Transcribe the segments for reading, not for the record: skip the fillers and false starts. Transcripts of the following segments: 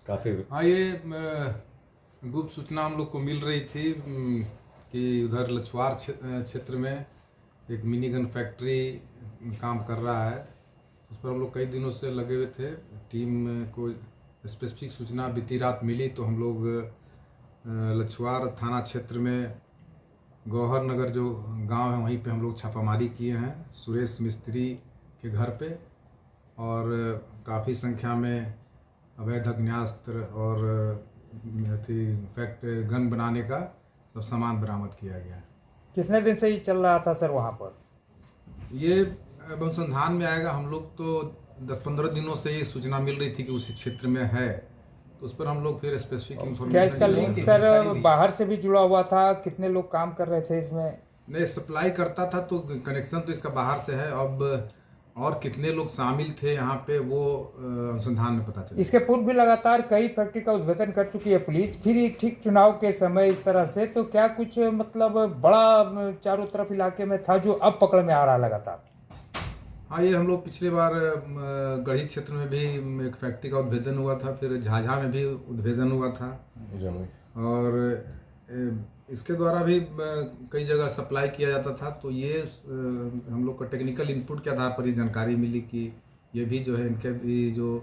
काफ़ी। हाँ, ये गुप्त सूचना हम लोग को मिल रही थी कि उधर लछवार क्षेत्र में एक मिनी गन फैक्ट्री काम कर रहा है। उस पर हम लोग कई दिनों से लगे हुए थे। टीम को स्पेसिफिक सूचना बीती रात मिली तो हम लोग लछवार थाना क्षेत्र में गौहर नगर जो गांव है वहीं पे हम लोग छापामारी किए हैं सुरेश मिस्त्री के घर पे, और काफ़ी संख्या में अवैध अग्नेयास्त्र और फैक्ट गन बनाने का सब सामान बरामद किया गया है। कितने दिन से ये चल रहा था सर वहाँ पर? ये अब अनुसंधान में आएगा। हम लोग तो 10-15 दिनों से ये सूचना मिल रही थी कि उसी क्षेत्र में है, तो उस पर हम लोग फिर स्पेसिफिक क्या इसका इंफॉर्मेशन लिंक सर बाहर से भी जुड़ा हुआ था? कितने लोग काम कर रहे थे इसमें? नहीं, सप्लाई करता था तो कनेक्शन तो इसका बाहर से है। अब और कितने लोग शामिल थे यहाँ पे वो अनुसंधान में पता चला। इसके पूर्व भी लगातार कई फैक्ट्री का उद्भेदन कर चुकी है पुलिस, फिर एक ठीक चुनाव के समय इस तरह से, तो क्या कुछ मतलब बड़ा चारों तरफ इलाके में था जो अब पकड़ में आ रहा लगातार? हाँ, ये हम लोग पिछली बार गढ़ी क्षेत्र में भी एक फैक्ट्री का उद्भेदन हुआ था, फिर झाझा में भी उद्भेदन हुआ था, और इसके द्वारा भी कई जगह सप्लाई किया जाता था। तो ये हम लोग को टेक्निकल इनपुट के आधार पर ये जानकारी मिली कि ये भी जो है इनके भी जो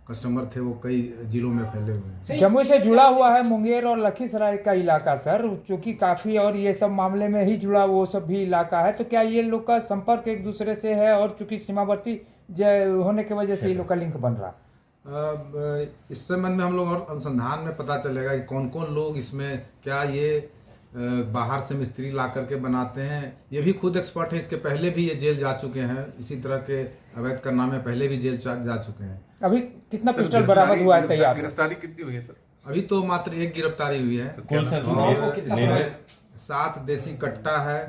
कस्टमर थे वो कई जिलों में फैले हुए हैं। जमुई से जुड़ा हुआ है मुंगेर और लखीसराय का इलाका सर, चूंकि काफी और ये सब मामले में ही जुड़ा वो सब भी इलाका है, तो क्या ये लोग का संपर्क एक दूसरे से है और चूंकि सीमावर्ती होने की वजह से ये लोग का लिंक बन रहा? इस संबंध में हम लोग और अनुसंधान में पता चलेगा कि कौन कौन लोग इसमें, क्या ये बाहर से मिस्त्री ला करके बनाते हैं। ये भी खुद एक्सपर्ट है, इसके पहले भी ये जेल जा चुके हैं, इसी तरह के अवैध कारनामे पहले भी जेल जा चुके हैं। अभी कितना पिस्टल बरामद हुआ है तैयार? गिरफ्तारी कितनी हुई है सर? अभी तो मात्र एक गिरफ्तारी हुई है। कौन सा? और 7 देसी कट्टा है,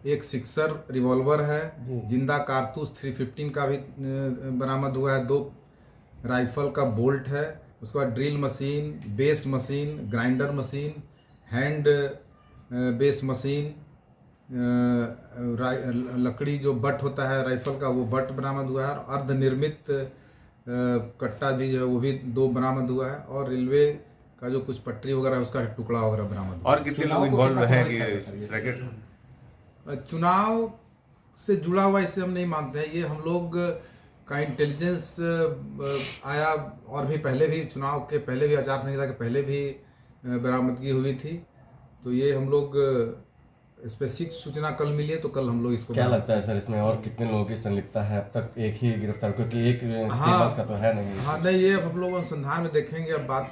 एक सिक्सर रिवॉल्वर है, जिंदा कारतूस 315 का भी बरामद हुआ है, 2 राइफल का बोल्ट है, उसके बाद drill machine, base machine, grinder machine, hand base machine, लकड़ी जो बट होता है राइफल का वो बट बरामद हुआ है, और अर्धनिर्मित कट्टा भी जो है वो भी 2 बरामद हुआ है, और रेलवे का जो कुछ पटरी वगैरह है उसका टुकड़ा वगैरह बरामद हुआ। और कितने लोग इन्वॉल्व हैं कि रैकेट? चुनाव से जुड़ा हुआ इसे हम नहीं मानते हैं। ये हम लोग का इंटेलिजेंस आया, और भी पहले भी चुनाव के पहले भी, आचार संहिता के पहले भी बरामदगी हुई थी। तो ये हम लोग स्पेसिफिक सूचना कल मिली है, तो कल हम लोग इसको। क्या लगता है सर इसमें और कितने लोगों की संलिप्तता है? अब तक एक ही गिरफ्तार, क्योंकि एक बस का तो है नहीं। हाँ नहीं, ये अब हम लोग अनुसंधान में देखेंगे अब बात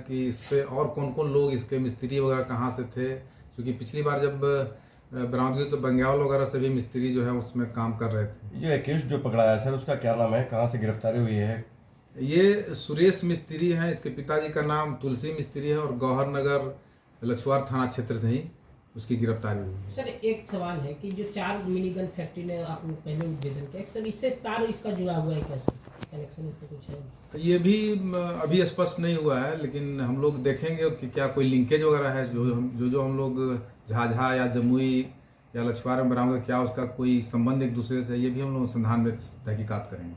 कि इस पे और कौन कौन लोग इसके मिस्त्री वगैरह कहाँ से थे, क्योंकि पिछली बार जब बरामदगी तो बंगाल वगैरह से भी मिस्त्री जो है उसमें काम कर रहे थे। ये एक्यूज्ड जो पकड़ा है सर उसका क्या नाम है, कहाँ से गिरफ्तारी हुई है? ये सुरेश मिस्त्री हैं, इसके पिताजी का नाम तुलसी मिस्त्री है, और गौहर नगर लछवार थाना क्षेत्र से ही उसकी गिरफ्तारी हुई। सर एक सवाल है कि जो 4 मिनी गन फैक्ट्री ने आपने पहले उद्भेदन किया, सर इससे तार इसका जुड़ा हुआ है क्या कनेक्शन इसमें कुछ है? ये भी अभी स्पष्ट नहीं हुआ है, लेकिन हम लोग देखेंगे कि क्या कोई लिंकेज वगैरह है जो हम लोग झाझा या जमुई या लछवार में बरामद, क्या उसका कोई संबंध एक दूसरे से, ये भी हम लोग अनुसंधान में तहकीकात करेंगे।